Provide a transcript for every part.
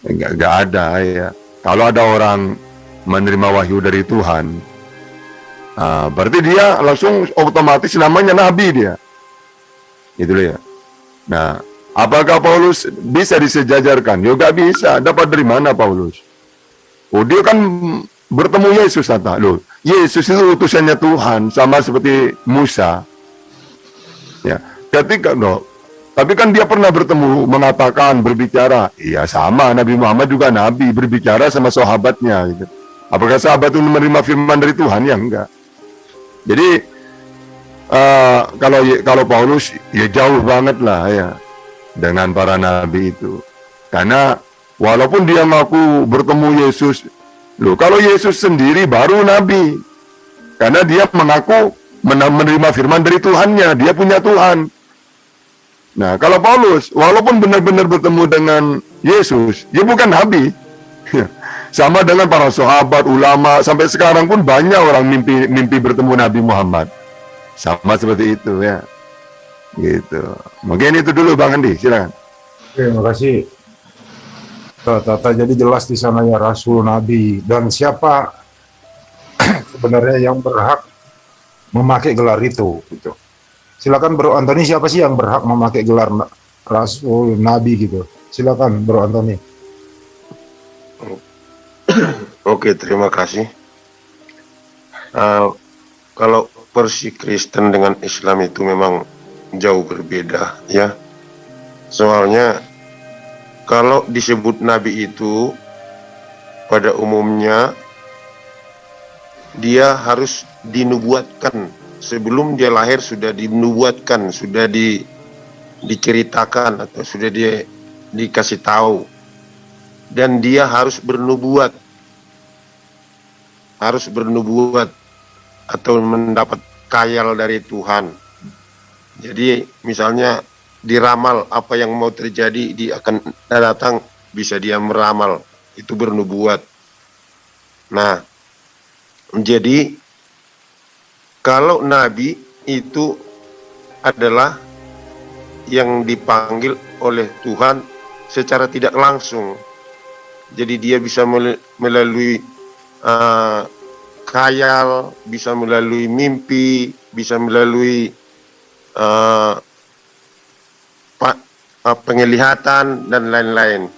Nggak ada ya. Kalau ada orang menerima wahyu dari Tuhan, berarti dia langsung otomatis namanya nabi dia. Itu ya. Nah, apakah Paulus bisa disejajarkan? Ya nggak bisa. Dapat dari mana Paulus? Oh, dia kan bertemu Yesus, kata loh. Yesus itu utusannya Tuhan, sama seperti Musa. Ya, ketika tapi kan dia pernah bertemu, mengatakan, berbicara. Iya, sama, Nabi Muhammad juga nabi, berbicara sama sahabatnya gitu. Apakah sahabat itu menerima firman dari Tuhan? Ya enggak. Jadi kalau Paulus ya jauh banget lah ya dengan para nabi itu. Karena walaupun dia ngaku bertemu Yesus, loh, kalau Yesus sendiri baru nabi. Karena dia mengaku menerima firman dari Tuhannya, dia punya Tuhan. Nah, kalau Paulus, walaupun benar-benar bertemu dengan Yesus, dia bukan nabi. Sama dengan para sahabat, ulama, sampai sekarang pun banyak orang mimpi bertemu Nabi Muhammad. Sama seperti itu ya. Gitu. Mungkin itu dulu Bang Andi, silakan. Oke, makasih. Tata jadi jelas di sana ya, Rasul, Nabi, dan siapa sebenarnya yang berhak memakai gelar itu gitu. Silakan Bro Antoni, siapa sih yang berhak memakai gelar Rasul, Nabi gitu. Silakan Bro Antoni. Oke, terima kasih. Kalau versi Kristen dengan Islam itu memang jauh berbeda ya. Soalnya kalau disebut Nabi itu pada umumnya dia harus dinubuatkan. Sebelum dia lahir sudah dinubuatkan, sudah diceritakan atau sudah dikasih tahu. Dan dia harus bernubuat atau mendapat khayal dari Tuhan. Jadi misalnya diramal apa yang mau terjadi, dia akan datang, bisa dia meramal, itu bernubuat. Nah, jadi kalau nabi itu adalah yang dipanggil oleh Tuhan secara tidak langsung. Jadi dia bisa melalui khayal, bisa melalui mimpi, bisa melalui penglihatan dan lain-lain.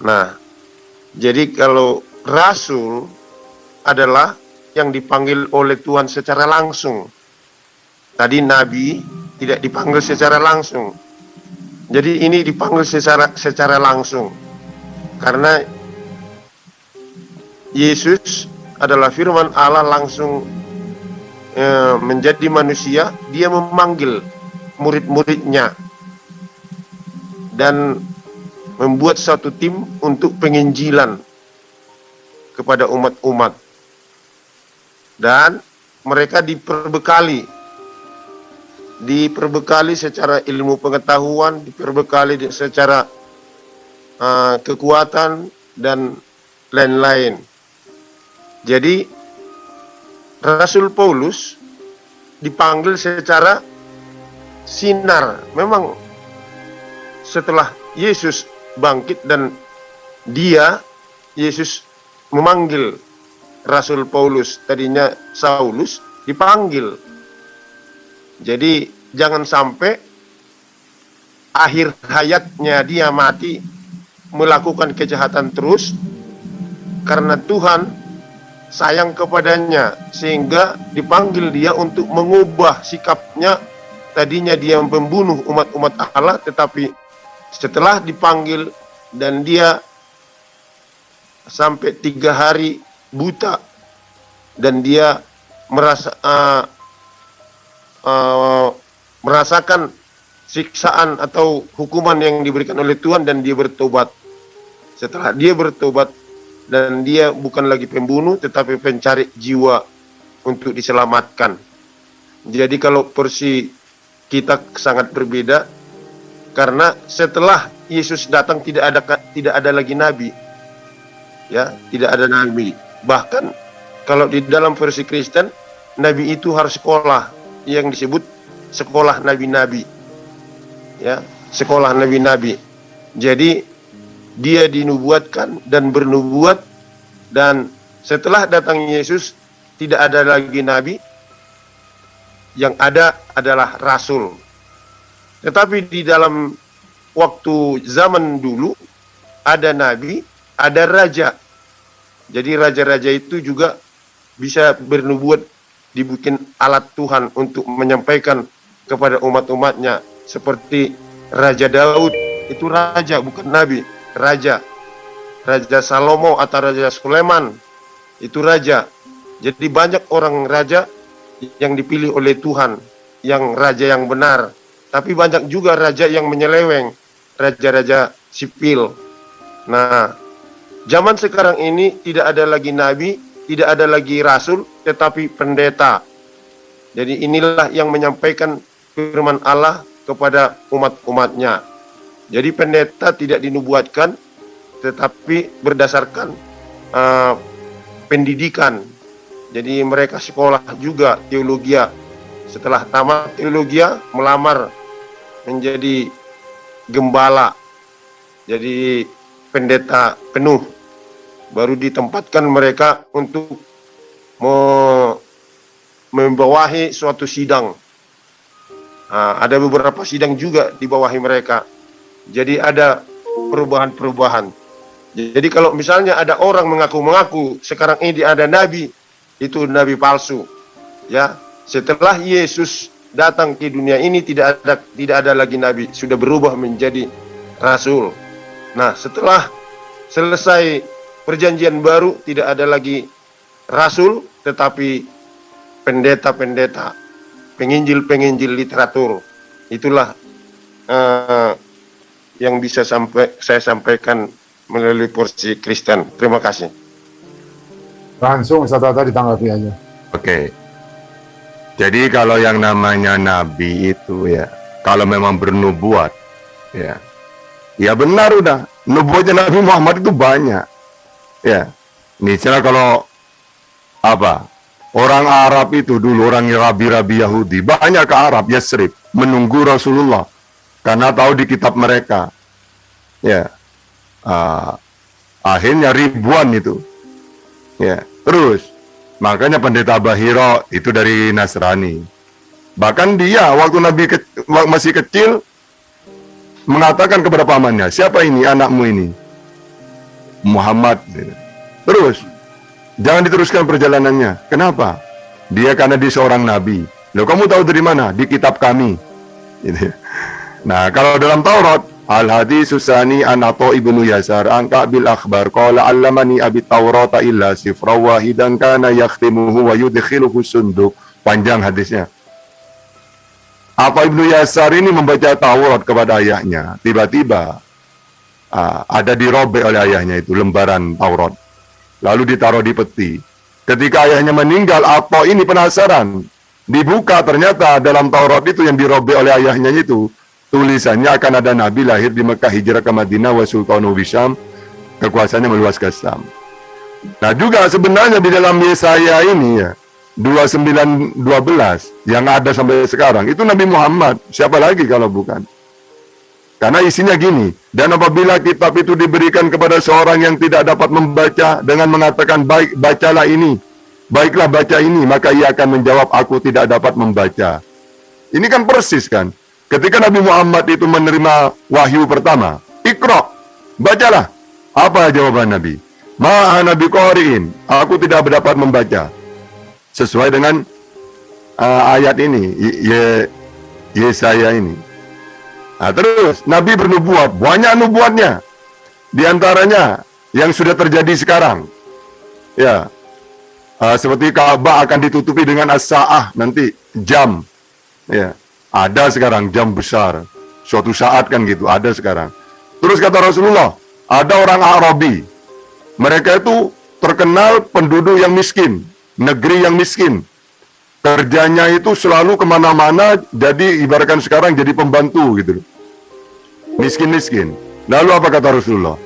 Nah, jadi kalau rasul adalah yang dipanggil oleh Tuhan secara langsung. Tadi nabi tidak dipanggil secara langsung. Jadi ini dipanggil secara langsung. Karena Yesus adalah firman Allah langsung menjadi manusia, dia memanggil murid-muridnya dan membuat satu tim untuk penginjilan kepada umat-umat. Dan mereka diperbekali secara ilmu pengetahuan, diperbekali secara kekuatan dan lain-lain. Jadi Rasul Paulus dipanggil secara sinar. Memang setelah Yesus bangkit dan Yesus memanggil Rasul Paulus, tadinya Saulus, dipanggil. Jadi jangan sampai akhir hayatnya dia mati melakukan kejahatan terus, karena Tuhan sayang kepadanya sehingga dipanggil dia untuk mengubah sikapnya. Tadinya dia membunuh umat-umat Allah, tetapi setelah dipanggil dan dia sampai 3 hari buta dan dia merasakan siksaan atau hukuman yang diberikan oleh Tuhan, dan dia bertobat. Setelah dia bertobat dan dia bukan lagi pembunuh tetapi pencari jiwa untuk diselamatkan. Jadi kalau versi kita sangat berbeda, karena setelah Yesus datang tidak ada lagi nabi. Ya, tidak ada nabi. Bahkan kalau di dalam versi Kristen, nabi itu harus sekolah yang disebut sekolah nabi-nabi. Ya, sekolah nabi-nabi. Jadi dia dinubuatkan dan bernubuat, dan setelah datang Yesus tidak ada lagi nabi, yang ada adalah rasul. Tetapi di dalam waktu zaman dulu ada nabi, ada raja. Jadi raja-raja itu juga bisa bernubuat, dibikin alat Tuhan untuk menyampaikan kepada umat-umatnya. Seperti Raja Daud, itu raja bukan nabi, raja. Raja Salomo atau Raja Sulaiman, itu raja. Jadi banyak orang raja yang dipilih oleh Tuhan, yang raja yang benar. Tapi banyak juga raja yang menyeleweng, raja-raja sipil. Nah, zaman sekarang ini tidak ada lagi nabi, tidak ada lagi rasul, tetapi pendeta. Jadi inilah yang menyampaikan firman Allah kepada umat-umatnya. Jadi pendeta tidak dinubuatkan, tetapi berdasarkan pendidikan. Jadi mereka sekolah juga teologi. Setelah tamat teologi, melamar menjadi gembala, jadi pendeta penuh. Baru ditempatkan mereka untuk membawahi suatu sidang. Ada beberapa sidang juga di bawahi mereka. Jadi ada perubahan-perubahan. Jadi kalau misalnya ada orang mengaku-mengaku sekarang ini ada nabi, itu nabi palsu. Ya, setelah Yesus datang ke dunia ini tidak ada lagi nabi, sudah berubah menjadi rasul. Nah, setelah selesai perjanjian baru tidak ada lagi rasul, tetapi pendeta-pendeta, penginjil-penginjil literatur. Itulah yang bisa saya sampaikan melalui porsi Kristen. Terima kasih. Langsung Ustaz Tata ditanggapi aja. Oke. Jadi kalau yang namanya nabi itu ya, kalau memang bernubuat, ya benar udah. Nubuatnya Nabi Muhammad itu banyak. Ya, misalnya kalau orang Arab itu dulu, orang rabi-rabi Yahudi banyak ke Arab, Yasrib, menunggu Rasulullah karena tahu di kitab mereka. Ya, akhirnya ribuan itu. Ya, terus makanya pendeta Bahiro itu dari Nasrani. Bahkan dia waktu Nabi masih kecil mengatakan kepada pamannya, siapa ini anakmu ini? Muhammad. Terus jangan diteruskan perjalanannya. Kenapa? Dia karena dia seorang nabi. Loh, kamu tahu dari mana? Di kitab kami. Gitu. Nah, kalau dalam Taurat, al-haditsus tsani an Atha ibnu Yasar an Ka'bil akhbar qala allamani abi Taurata illa sifra wahidan kana yakhtimuhu wa yudkhiluhu sunduk. Panjang hadisnya. Atha ibnu Yasar ini membaca Taurat kepada ayahnya. Tiba-tiba ada dirobek oleh ayahnya itu lembaran Taurat. Lalu ditaruh di peti. Ketika ayahnya meninggal, Atha ini penasaran. Dibuka, ternyata dalam Taurat itu yang dirobek oleh ayahnya itu tulisannya akan ada nabi lahir di Mekah, hijrah ke Madinah, wa sultanu bisyam, kekuasaannya meluas ke Syam. Nah, juga sebenarnya di dalam Yesaya ini ya 29:12 yang ada sampai sekarang itu Nabi Muhammad. Siapa lagi kalau bukan? Karena isinya gini, dan apabila kitab itu diberikan kepada seorang yang tidak dapat membaca dengan mengatakan, baik, bacalah ini, baiklah baca ini, maka ia akan menjawab, aku tidak dapat membaca. Ini kan persis kan, ketika Nabi Muhammad itu menerima wahyu pertama, Iqra, bacalah. Apa jawaban Nabi? Ma'ana biqari'in, aku tidak dapat membaca. Sesuai dengan ayat ini, Yesaya ini. Nah, terus Nabi bernubuat, banyak nubuatnya. Di antaranya yang sudah terjadi sekarang. Ya. Seperti Ka'bah akan ditutupi dengan as-sa'ah nanti, jam. Ya. Ada sekarang jam besar. Suatu saat kan gitu, ada sekarang. Terus kata Rasulullah, ada orang Arabi. Mereka itu terkenal penduduk yang miskin, negeri yang miskin. Kerjanya itu selalu kemana-mana, jadi ibaratkan sekarang jadi pembantu gitu. Miskin-miskin. Lalu apa kata Rasulullah?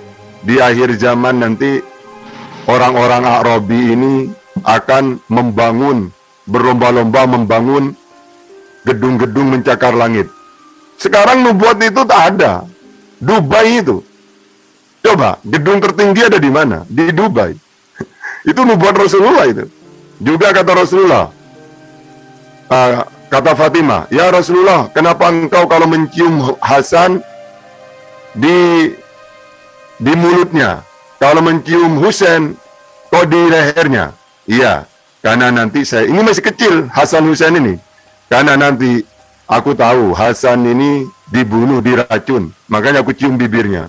Di akhir zaman nanti orang-orang Arabi ini akan membangun, berlomba-lomba membangun gedung-gedung mencakar langit. Sekarang nubuat itu tak ada. Dubai itu. Coba, gedung tertinggi ada di mana? Di Dubai. Itu nubuat Rasulullah itu. Juga kata Rasulullah, kata Fatimah, ya Rasulullah, kenapa engkau kalau mencium Hasan di mulutnya, kalau mencium Husain kok di lehernya? Iya, karena nanti ini masih kecil, Hasan Husain ini. Karena nanti aku tahu Hasan ini dibunuh, diracun, makanya aku cium bibirnya.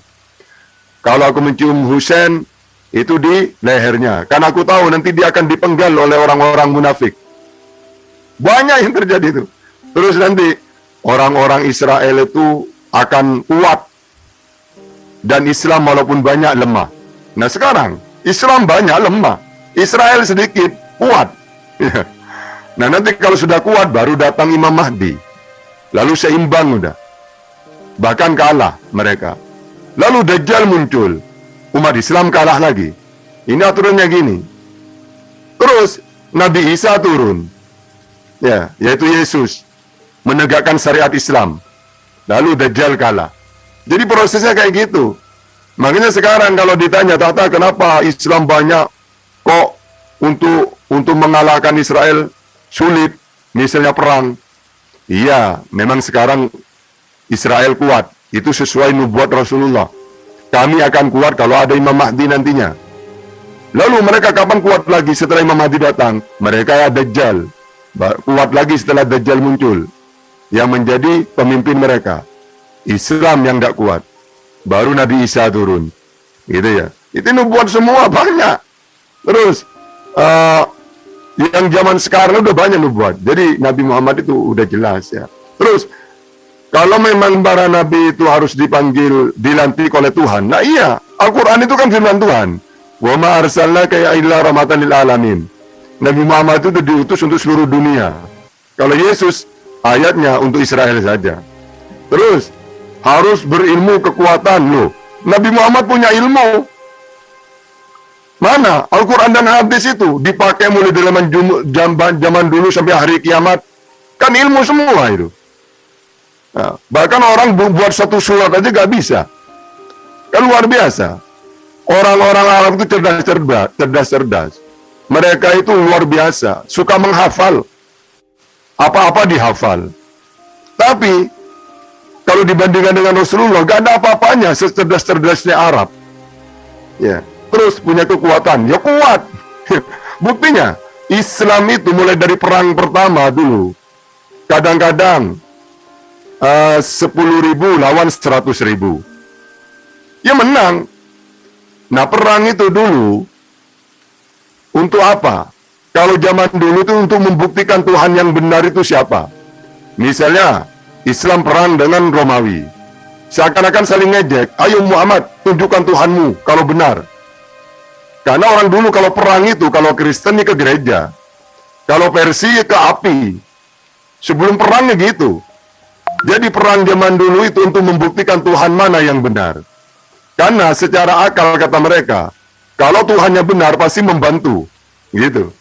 Kalau aku mencium Husain, itu di lehernya. Karena aku tahu nanti dia akan dipenggal oleh orang-orang munafik. Banyak yang terjadi itu. Terus nanti orang-orang Israel itu akan kuat. Dan Islam walaupun banyak lemah. Nah sekarang, Islam banyak lemah. Israel sedikit kuat. Nah nanti kalau sudah kuat, baru datang Imam Mahdi. Lalu seimbang udah. Bahkan kalah mereka. Lalu Dajjal muncul, umat Islam kalah lagi. Ini aturannya gini. Terus Nabi Isa turun, ya, yaitu Yesus, menegakkan syariat Islam. Lalu Dajjal kalah. Jadi prosesnya kayak gitu. Makanya sekarang kalau ditanya, Tata, kenapa Islam banyak kok untuk mengalahkan Israel sulit, misalnya perang? Iya, memang sekarang Israel kuat. Itu sesuai nubuat Rasulullah. Kami akan kuat kalau ada Imam Mahdi nantinya. Lalu mereka kapan kuat lagi setelah Imam Mahdi datang? Mereka Dajjal. Kuat lagi setelah Dajjal muncul. Yang menjadi pemimpin mereka. Islam yang tidak kuat. Baru Nabi Isa turun. Gitu ya. Itu nubuat semua, banyak. Terus, yang zaman sekarang udah banyak nubuat. Jadi Nabi Muhammad itu udah jelas ya. Terus, kalau memang para nabi itu harus dipanggil, dilantik oleh Tuhan. Nah iya, Al-Quran itu kan firman Tuhan. Wa ma arsalnaka illa rahmatan lil alamin. Nabi Muhammad itu diutus untuk seluruh dunia. Kalau Yesus, ayatnya untuk Israel saja. Terus, harus berilmu kekuatan loh. Nabi Muhammad punya ilmu. Mana? Al-Quran dan hadis itu dipakai mulai dari zaman dulu sampai hari kiamat. Kan ilmu semua itu. Nah, bahkan orang buat satu surat aja gak bisa. Kan luar biasa. Orang-orang Arab itu cerdas-cerdas. Mereka itu luar biasa. Suka menghafal. Apa-apa dihafal. Tapi, kalau dibandingkan dengan Rasulullah, gak ada apa-apanya secerdas-cerdasnya Arab. Ya, terus punya kekuatan. Ya kuat. Buktinya, Islam itu mulai dari perang pertama dulu. Kadang-kadang 10.000 lawan 100.000. Ya menang. Nah perang itu dulu untuk apa? Kalau zaman dulu itu untuk membuktikan Tuhan yang benar itu siapa. Misalnya Islam perang dengan Romawi. Seakan-akan saling ngejek. Ayo Muhammad, tunjukkan Tuhanmu kalau benar. Karena orang dulu kalau perang itu, kalau Kristen ke gereja. Kalau Persia ke api. Sebelum perangnya gitu. Jadi perang zaman dulu itu untuk membuktikan Tuhan mana yang benar. Karena secara akal kata mereka, kalau Tuhannya benar pasti membantu. Gitu.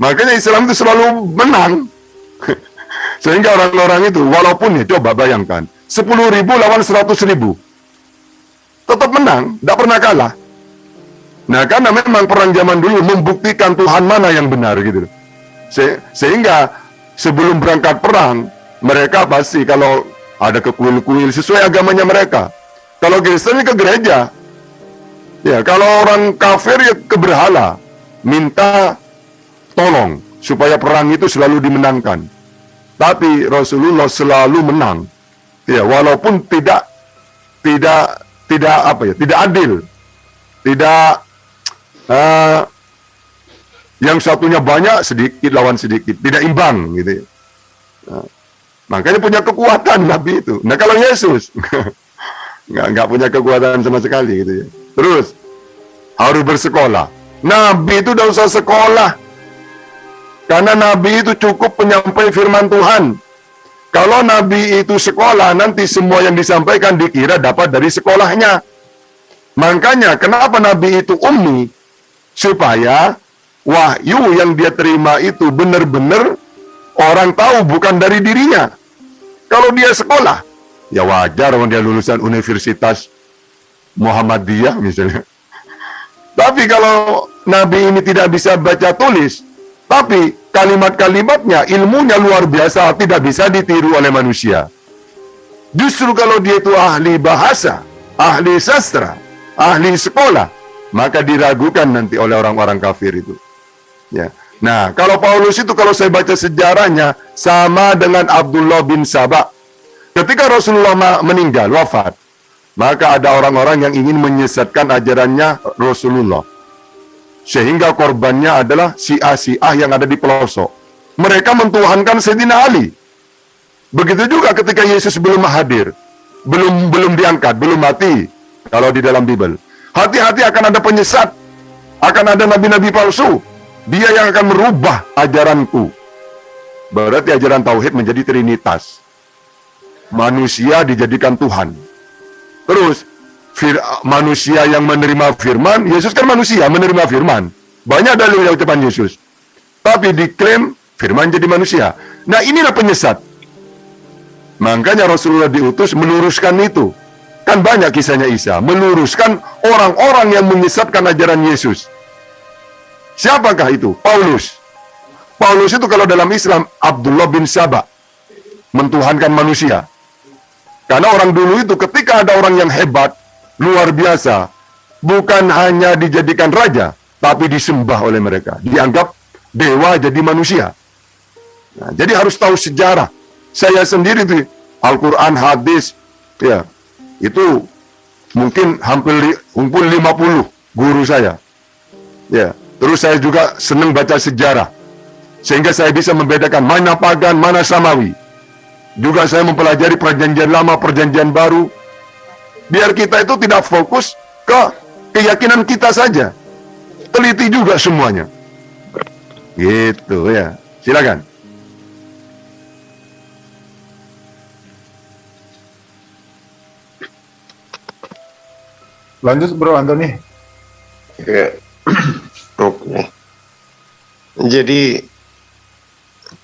Makanya Islam itu selalu menang. Sehingga orang-orang itu, walaupun ya coba bayangkan, 10.000 lawan 100.000. Tetap menang, tidak pernah kalah. Nah karena memang perang zaman dulu membuktikan Tuhan mana yang benar gitu. Sehingga sebelum berangkat perang, mereka pasti kalau ada kekuil-kuil sesuai agamanya mereka. Kalau Kristen ke gereja. Ya, kalau orang kafir ya ke berhala. Minta tolong supaya perang itu selalu dimenangkan. Tapi Rasulullah selalu menang. Ya, walaupun tidak adil. Tidak yang satunya banyak, sedikit lawan sedikit, tidak imbang gitu ya. Nah, makanya punya kekuatan Nabi itu. Nah kalau Yesus nggak punya kekuatan sama sekali gitu ya. Terus harus bersekolah. Nabi itu udah usah sekolah. Karena Nabi itu cukup penyampai firman Tuhan. Kalau Nabi itu sekolah, nanti semua yang disampaikan dikira dapat dari sekolahnya. Makanya kenapa Nabi itu ummi? Supaya wahyu yang dia terima itu benar-benar orang tahu bukan dari dirinya. Kalau dia sekolah, ya wajar orang dia lulusan universitas Muhammadiyah misalnya. Tapi kalau Nabi ini tidak bisa baca tulis, tapi kalimat-kalimatnya, ilmunya luar biasa, tidak bisa ditiru oleh manusia. Justru kalau dia itu ahli bahasa, ahli sastra, ahli sekolah, maka diragukan nanti oleh orang-orang kafir itu. Ya. Nah, kalau Paulus itu, kalau saya baca sejarahnya, sama dengan Abdullah bin Sabah. Ketika Rasulullah meninggal, wafat, maka ada orang-orang yang ingin menyesatkan ajarannya Rasulullah. Sehingga korbannya adalah Syiah yang ada di pelosok. Mereka mentuhankan Sayyidina Ali. Begitu juga ketika Yesus belum hadir, belum diangkat, belum mati. Kalau di dalam Bible, hati-hati akan ada penyesat, akan ada nabi-nabi palsu. Dia yang akan merubah ajaranku. Berarti ajaran tauhid menjadi trinitas. Manusia dijadikan Tuhan. Terus manusia yang menerima firman, Yesus kan manusia menerima firman. Banyak dalil ucapan Yesus. Tapi diklaim firman jadi manusia. Nah, inilah penyesat. Makanya Rasulullah diutus meluruskan itu. Kan banyak kisahnya Isa, meluruskan orang-orang yang menyesatkan ajaran Yesus. Siapakah itu? Paulus. Paulus itu kalau dalam Islam, Abdullah bin Sabah. Mentuhankan manusia. Karena orang dulu itu ketika ada orang yang hebat, luar biasa, bukan hanya dijadikan raja, tapi disembah oleh mereka. Dianggap dewa jadi manusia. Nah, jadi harus tahu sejarah. Saya sendiri tuh Al-Quran, hadis, ya, itu mungkin hampir 50 guru saya. Ya, terus saya juga senang baca sejarah. Sehingga saya bisa membedakan mana pagan, mana samawi. Juga saya mempelajari perjanjian lama, perjanjian baru. Biar kita itu tidak fokus ke keyakinan kita saja. Teliti juga semuanya. Gitu ya. Silakan. Lanjut Bro Antoni. Ya. Oke. Jadi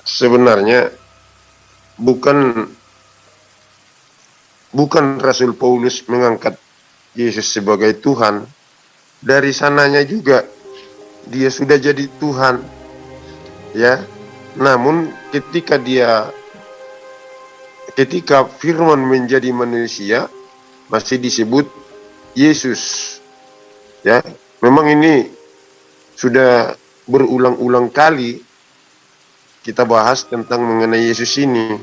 sebenarnya bukan Rasul Paulus mengangkat Yesus sebagai Tuhan. Dari sananya juga dia sudah jadi Tuhan. Ya. Namun ketika firman menjadi manusia masih disebut Yesus. Ya, memang ini sudah berulang-ulang kali kita bahas tentang mengenai Yesus ini.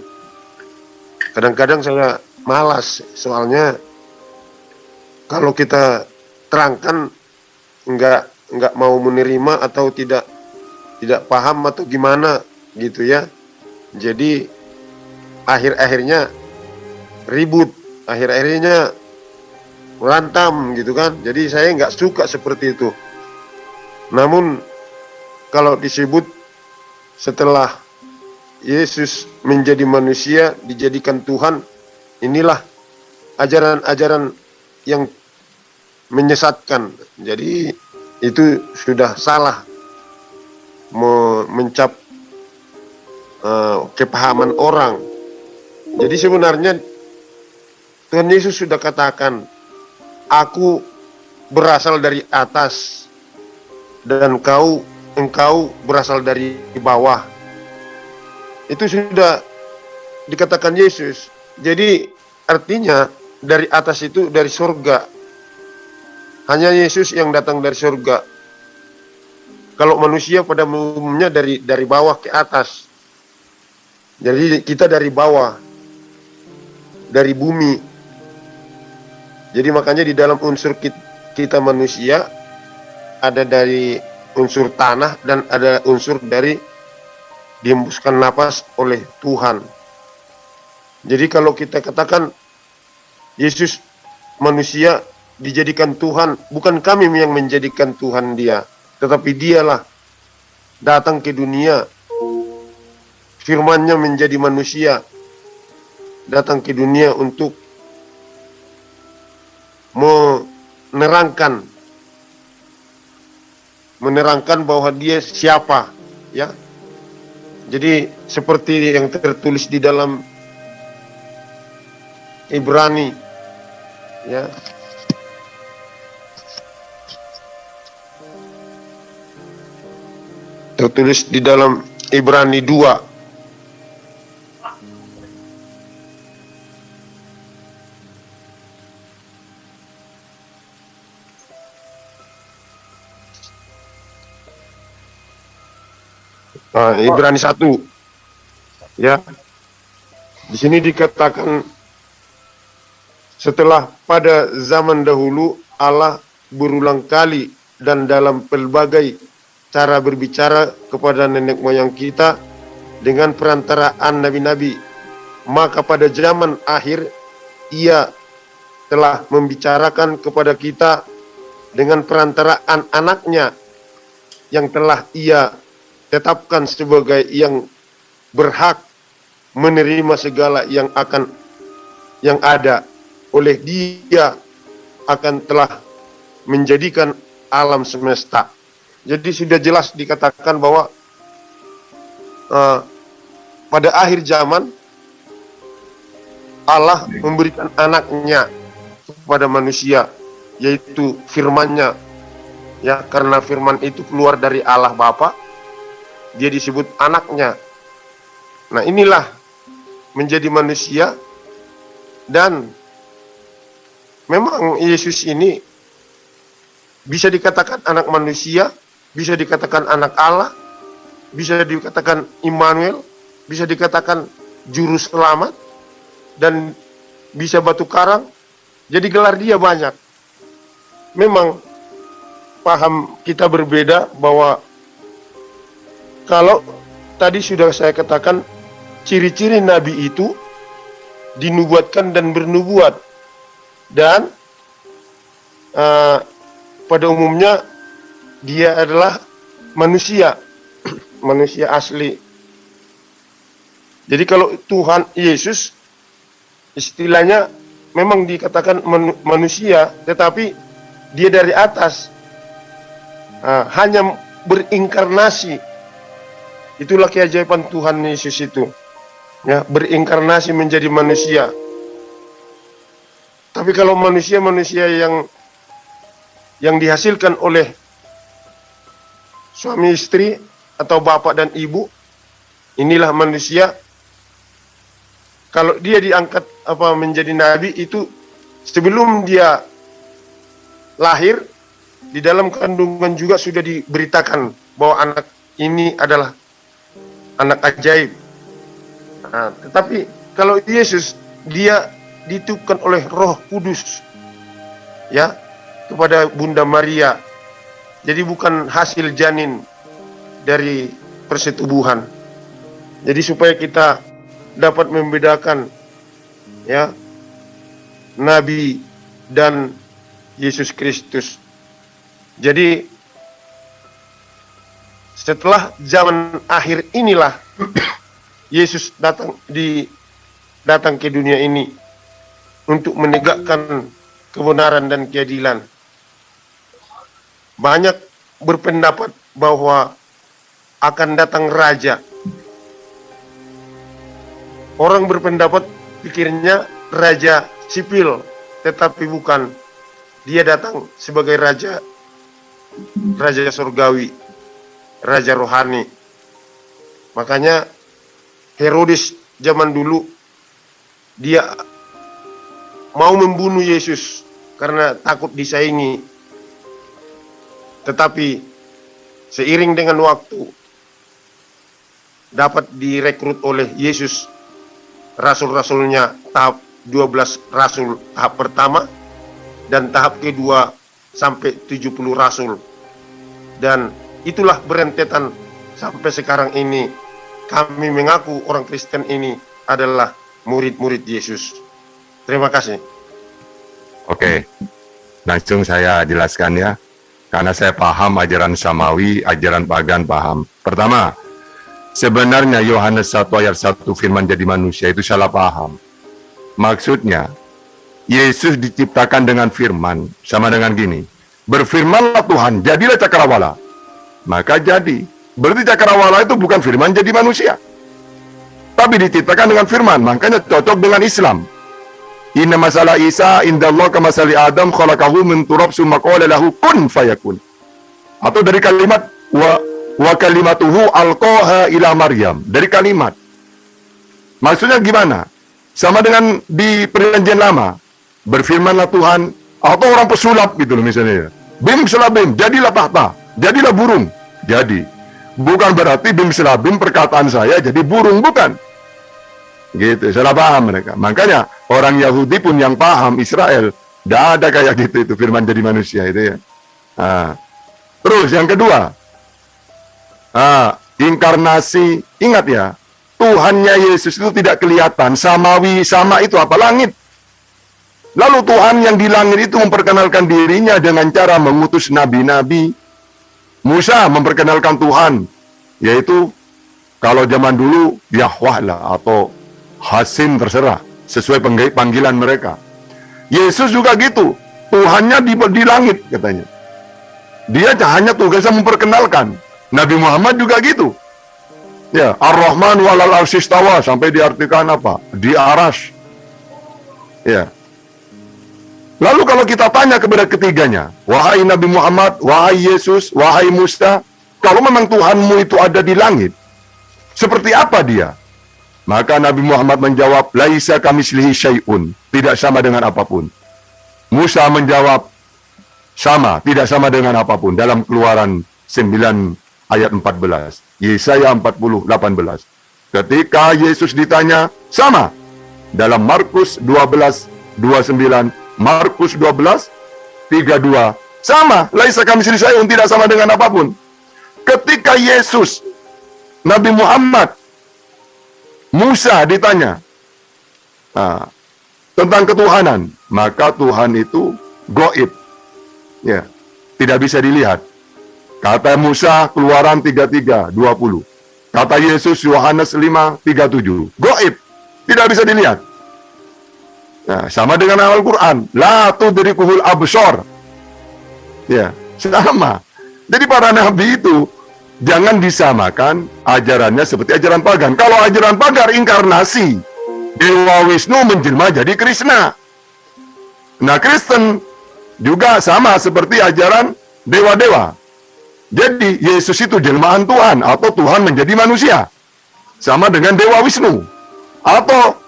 Kadang-kadang saya malas, soalnya kalau kita terangkan nggak mau menerima atau tidak paham atau gimana gitu ya. Jadi akhir-akhirnya ribut, akhir-akhirnya berantem gitu kan. Jadi saya nggak suka seperti itu. Namun kalau disebut setelah Yesus menjadi manusia, dijadikan Tuhan, inilah ajaran-ajaran yang menyesatkan. Jadi itu sudah salah mencap kepahaman orang. Jadi sebenarnya Tuhan Yesus sudah katakan, aku berasal dari atas dan engkau berasal dari bawah. Itu sudah dikatakan Yesus. Jadi artinya dari atas itu dari surga. Hanya Yesus yang datang dari surga. Kalau manusia pada umumnya dari bawah ke atas. Jadi kita dari bawah, dari bumi. Jadi makanya di dalam unsur kita manusia ada dari unsur tanah dan ada unsur dari dihembuskan napas oleh Tuhan. Jadi kalau kita katakan Yesus manusia dijadikan Tuhan, bukan kami yang menjadikan Tuhan dia, tetapi dialah datang ke dunia, firman-Nya menjadi manusia, datang ke dunia untuk menerangkan bahwa dia siapa, ya. Jadi seperti yang tertulis di dalam Ibrani, ya, tertulis di dalam Ibrani 2. Ibrani 1. Ya. Di sini dikatakan setelah pada zaman dahulu Allah berulang kali dan dalam pelbagai cara berbicara kepada nenek moyang kita dengan perantaraan nabi-nabi, maka pada zaman akhir Ia telah membicarakan kepada kita dengan perantaraan anaknya yang telah Ia tetapkan sebagai yang berhak menerima segala yang ada. Oleh Dia akan telah menjadikan alam semesta. Jadi sudah jelas dikatakan bahwa pada akhir zaman Allah memberikan anaknya kepada manusia, yaitu firman-Nya. Ya, karena firman itu keluar dari Allah Bapa, dia disebut anaknya. Nah, inilah menjadi manusia, dan memang Yesus ini bisa dikatakan anak manusia, bisa dikatakan anak Allah, bisa dikatakan Immanuel, bisa dikatakan juru selamat, dan bisa batu karang. Jadi gelar dia banyak. Memang paham kita berbeda, bahwa kalau tadi sudah saya katakan ciri-ciri nabi itu dinubuatkan dan bernubuat, dan pada umumnya dia adalah manusia, manusia asli. Jadi kalau Tuhan Yesus istilahnya memang dikatakan manusia, tetapi dia dari atas, hanya berinkarnasi. Itulah keajaiban Tuhan Yesus itu, ya, berinkarnasi menjadi manusia. Tapi kalau manusia-manusia yang dihasilkan oleh suami istri atau bapak dan ibu, inilah manusia. Kalau dia diangkat menjadi nabi, itu sebelum dia lahir, di dalam kandungan juga sudah diberitakan bahwa anak ini adalah anak ajaib. Nah, tetapi kalau Yesus, dia ditiupkan oleh Roh Kudus, ya, kepada Bunda Maria. Jadi bukan hasil janin dari persetubuhan. Jadi supaya kita dapat membedakan, ya, Nabi dan Yesus Kristus. Jadi setelah zaman akhir inilah Yesus datang ke dunia ini untuk menegakkan kebenaran dan keadilan. Banyak berpendapat bahwa akan datang raja. Orang berpendapat pikirnya raja sipil, tetapi bukan. Dia datang sebagai raja surgawi, raja rohani. Makanya Herodes zaman dulu dia mau membunuh Yesus karena takut disaingi. Tetapi seiring dengan waktu dapat direkrut oleh Yesus rasul-rasulnya, tahap 12 rasul tahap pertama, dan tahap kedua sampai 70 rasul. Dan itulah berentetan sampai sekarang ini kami mengaku orang Kristen ini adalah murid-murid Yesus. Terima kasih. Oke, langsung saya jelaskan ya, karena saya paham ajaran samawi, ajaran pagan paham. Pertama, sebenarnya Yohanes 1 ayat 1 firman jadi manusia itu salah paham. Maksudnya, Yesus diciptakan dengan firman, sama dengan gini, berfirmanlah Tuhan, jadilah cakrawala. Maka jadi. Berarti cakrawala itu bukan firman jadi manusia, tapi diciptakan dengan firman. Makanya cocok dengan Islam. Inna masalah Isa indallah kamasali Adam khalaqahu min turab summa qala lahu kun fayakun. Atau dari kalimat wa kalimatuhu alqaha ila Maryam. Dari kalimat. Maksudnya gimana? Sama dengan di perjanjian lama. Berfirmanlah Tuhan, atau orang pesulap gitu loh misalnya. Bim selabim, jadilah tahta, jadilah burung. Jadi, bukan berarti bim selabim perkataan saya jadi burung, bukan. Gitu, salah paham mereka. Makanya orang Yahudi pun yang paham Israel, tidak ada kayak gitu itu firman jadi manusia itu ya. Terus yang kedua, inkarnasi. Ingat ya, Tuhannya Yesus itu tidak kelihatan. Samawi, sama itu apa? Langit. Lalu Tuhan yang di langit itu memperkenalkan dirinya dengan cara mengutus nabi-nabi. Musa memperkenalkan Tuhan, yaitu kalau zaman dulu Yahweh lah atau Hasim, terserah sesuai panggilan mereka. Yesus juga gitu, Tuhannya di langit katanya. Dia hanya tugasnya memperkenalkan. Nabi Muhammad juga gitu. Ya, Ar-Rahman walal arsistawa, sampai diartikan apa? Di aras. Ya. Lalu kalau kita tanya kepada ketiganya, wahai Nabi Muhammad, wahai Yesus, wahai Musa, kalau memang Tuhanmu itu ada di langit, seperti apa dia? Maka Nabi Muhammad menjawab, laisa kamislihi syai'un, tidak sama dengan apapun. Musa menjawab, sama, tidak sama dengan apapun. Dalam Keluaran 9 ayat 14, Yesaya 40, 18. Ketika Yesus ditanya, sama. Dalam Markus 12, 29, Markus 12, 32, sama. Laisa kamislihi syai'un, tidak sama dengan apapun. Ketika Yesus, Nabi Muhammad, Musa ditanya tentang ketuhanan, maka Tuhan itu gaib, ya, tidak bisa dilihat. Kata Musa Keluaran 33, 20. Kata Yesus Yohanes 5, 37. Gaib, tidak bisa dilihat. Nah, sama dengan Al-Quran, la tudrikuhul absor. Ya, sama. Jadi para nabi itu jangan disamakan ajarannya seperti ajaran pagan. Kalau ajaran pagan inkarnasi, Dewa Wisnu menjelma jadi Krishna. Nah, Kristen juga sama seperti ajaran dewa-dewa. Jadi Yesus itu jelmaan Tuhan atau Tuhan menjadi manusia. Sama dengan Dewa Wisnu atau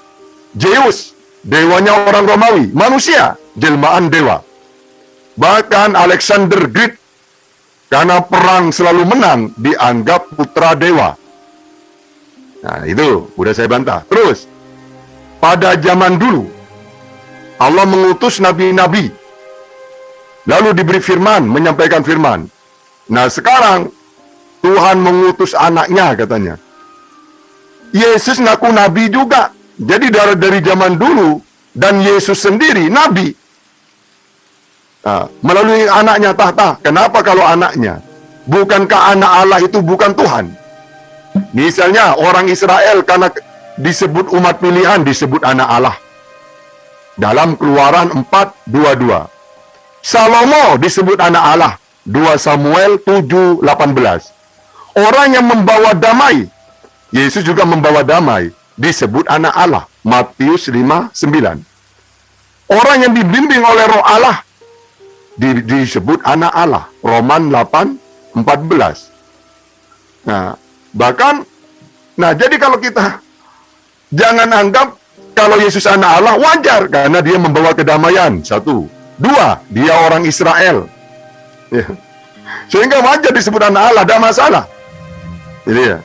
Zeus, dewanya orang Romawi, manusia, jelmaan dewa. Bahkan Alexander Great, karena perang selalu menang, dianggap putra dewa. Nah, itu udah saya bantah. Terus, pada zaman dulu, Allah mengutus nabi-nabi, lalu diberi firman, menyampaikan firman. Nah, sekarang Tuhan mengutus anaknya katanya. Yesus ngaku nabi juga. Jadi dari zaman dulu, dan Yesus sendiri nabi. Melalui anaknya tahta. Kenapa kalau anaknya? Bukankah anak Allah itu bukan Tuhan? Misalnya orang Israel karena disebut umat pilihan disebut anak Allah. Dalam Keluaran 4:22. Salomo disebut anak Allah. 2 Samuel 7:18. Orang yang membawa damai, Yesus juga membawa damai, disebut anak Allah. Matius 5:9. Orang yang dibimbing oleh Roh Allah disebut anak Allah. Roman 8:14. Nah, bahkan, jadi kalau kita jangan anggap kalau Yesus anak Allah wajar karena dia membawa kedamaian. 1. 2, dia orang Israel. Ya. Sehingga wajar disebut anak Allah, ada masalah. Ini ya.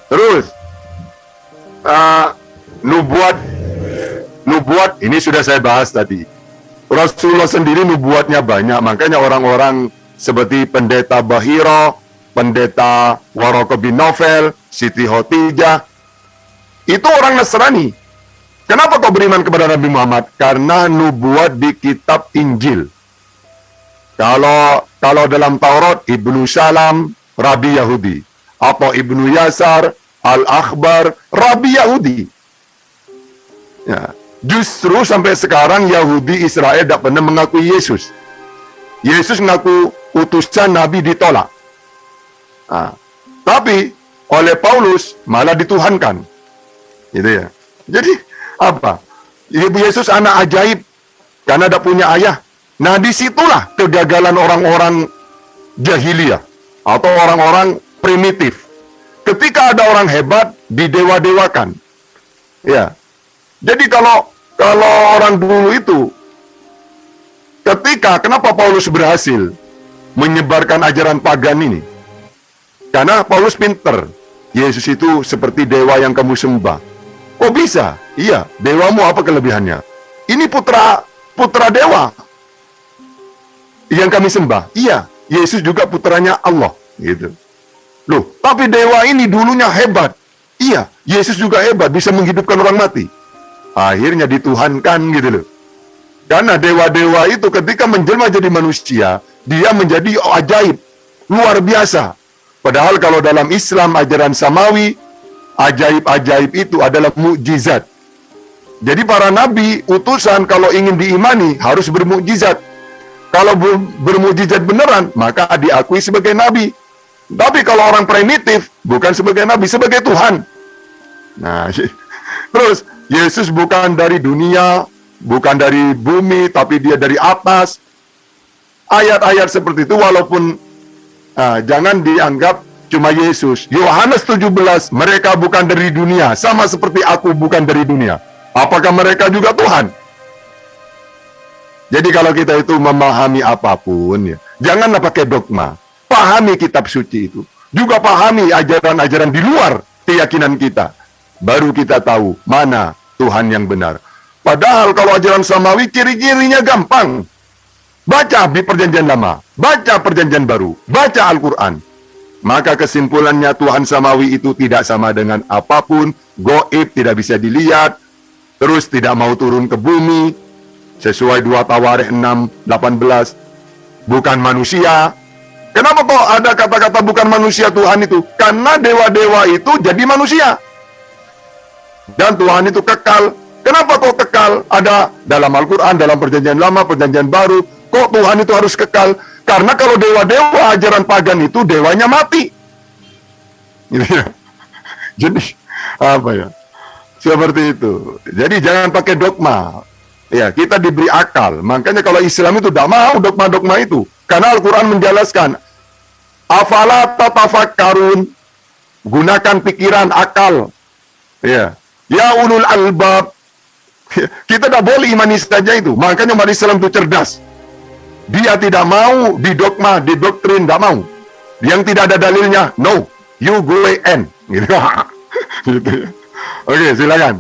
Terus, nubuat ini sudah saya bahas tadi. Rasulullah sendiri nubuatnya banyak, makanya orang-orang seperti pendeta Bahiro, pendeta Waroko bin Novel, Siti Khotijah, itu orang Nasrani. Kenapa kau beriman kepada Nabi Muhammad? Karena nubuat di kitab Injil. Kalau dalam Taurat, Ibnu Salam, Rabi Yahudi. Atau Ibnu Yasar, Al-Akhbar, Rabi Yahudi. Ya. Justru sampai sekarang Yahudi Israel tidak pernah mengakui Yesus. Yesus mengaku utusan Nabi ditolak. Tapi oleh Paulus malah dituhankan. Gitu ya. Jadi apa? Ibu Yesus anak ajaib karena tidak punya ayah. Nah, disitulah kegagalan orang-orang jahiliyah atau orang-orang primitif. Ketika ada orang hebat, didewa-dewakan. Ya. Jadi kalau orang dulu itu, kenapa Paulus berhasil menyebarkan ajaran pagan ini? Karena Paulus pinter. Yesus itu seperti dewa yang kamu sembah. Kok bisa? Iya, dewamu apa kelebihannya? Ini putra dewa yang kami sembah. Iya, Yesus juga putranya Allah, gitu. Loh, tapi dewa ini dulunya hebat. Iya, Yesus juga hebat, bisa menghidupkan orang mati. Akhirnya dituhankan, gitu loh. Karena dewa-dewa itu ketika menjelma jadi manusia, dia menjadi ajaib, luar biasa. Padahal kalau dalam Islam ajaran samawi, ajaib-ajaib itu adalah mukjizat. Jadi para nabi, utusan kalau ingin diimani harus bermukjizat. Kalau bermukjizat beneran, maka diakui sebagai nabi. Tapi kalau orang primitif, bukan sebagai nabi, sebagai Tuhan. Nah, terus Yesus bukan dari dunia, bukan dari bumi, tapi dia dari atas. Ayat-ayat seperti itu walaupun jangan dianggap cuma Yesus. Yohanes 17, mereka bukan dari dunia, sama seperti aku bukan dari dunia. Apakah mereka juga Tuhan? Jadi kalau kita itu memahami apapun, ya, janganlah pakai dogma. Pahami kitab suci itu. Juga pahami ajaran-ajaran di luar keyakinan kita. Baru kita tahu mana Tuhan yang benar. Padahal kalau ajaran samawi ciri-cirinya gampang. Baca di perjanjian lama, baca perjanjian baru, baca Al-Quran. Maka kesimpulannya Tuhan samawi itu tidak sama dengan apapun, goib, tidak bisa dilihat, terus tidak mau turun ke bumi, sesuai 2 Tawarikh 6:18, bukan manusia. Kenapa kok ada kata-kata bukan manusia Tuhan itu? Karena dewa-dewa itu jadi manusia. Dan Tuhan itu kekal. Kenapa kok kekal? Ada dalam Al-Quran, dalam perjanjian lama, perjanjian baru. Kok Tuhan itu harus kekal? Karena kalau dewa-dewa ajaran pagan itu dewanya mati. Gitu ya. Jadi apa ya? Seperti itu. Jadi jangan pakai dogma. Ya, kita diberi akal. Makanya kalau Islam itu tidak mau dogma-dogma itu. Karena Al-Quran menjelaskan, afala tatafakkarun, gunakan pikiran, akal. Ya, ya ulul albab. Kita tidak boleh imani saja itu. Makanya umat Islam itu cerdas. Dia tidak mau didogma, didoktrin, tidak mau. Yang tidak ada dalilnya, no. You go and. Gitu. Gitu. Oke, silakan.